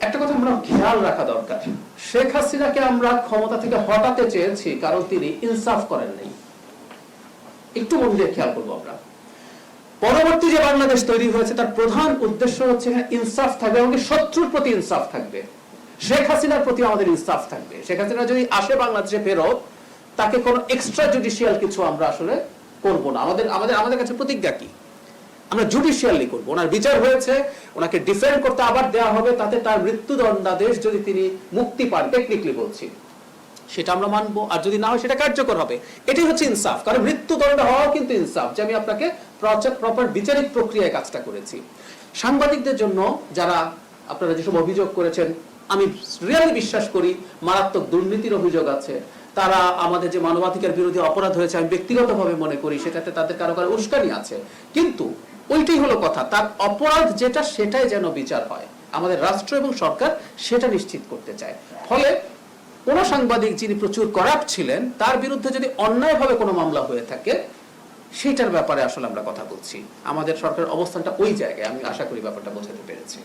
একটা কথা আমরা খেয়াল রাখা দরকার, শেখ হাসিনাকে আমরা ক্ষমতা থেকে হটাতে চেয়েছি কারণ তিনি ইনসাফ করেন নাই। একটু মন দিয়ে খেয়াল করবো আমরা, পরবর্তী যে বাংলাদেশ তৈরি হয়েছে তার প্রধান উদ্দেশ্য হচ্ছে ইনসাফ থাকবে এবং শত্রুর প্রতি ইনসাফ থাকবে, শেখ হাসিনার প্রতি আমাদের ইনসাফ থাকবে। শেখ হাসিনা যদি আসে বাংলাদেশে ফেরত, তাকে কোনো এক্সট্রা জুডিশিয়াল কিছু আমরা আসলে করব না। আমাদের কাছে প্রতিজ্ঞা কি, আমরা জুডিশিয়ালি করব। ওনার বিচার হয়েছে, ওনাকে ডিফেন্ড করতে আবার দেওয়া হবে, তাতে তার মৃত্যুদণ্ডাদেশ যদি তিনি মুক্তি পান, টেকনিক্যালি বলছি, সেটা আমরা মানবো, আর যদি না হয় সেটা কার্যকর হবে। এটাই হচ্ছে ইনসাফ, কারণ মৃত্যুদণ্ড হওয়াও কিন্তু ইনসাফ, যে আমি আপনাকে প্রপার বিচারিক প্রক্রিয়ায় কাজটা করেছি। সাংবাদিকদের জন্য যারা আপনারা যেসব অভিযোগ করেছেন, আমি রিয়েলি বিশ্বাস করি মারাত্মক দুর্নীতির অভিযোগ আছে, তারা আমাদের যে মানবাধিকার বিরোধী অপরাধ হয়েছে আমি ব্যক্তিগতভাবে মনে করি সেটাতে তাদের কারো কারো উস্কানি আছে, কিন্তু ওইটাই হলো কথা, তার অপরাধ যেটা সেটাই যেন বিচার হয়। আমাদের রাষ্ট্র এবং সরকার সেটা নিশ্চিত করতে চায়। ফলে কোন সাংবাদিক যিনি প্রচুর করাপ্ট ছিলেন তার বিরুদ্ধে যদি অন্যায়ভাবে কোনো মামলা হয়ে থাকে, সেটার ব্যাপারে আসলে আমরা কথা বলছি। আমাদের সরকারের অবস্থানটা ওই জায়গায়, আমি আশা করি ব্যাপারটা বোঝাতে পেরেছি।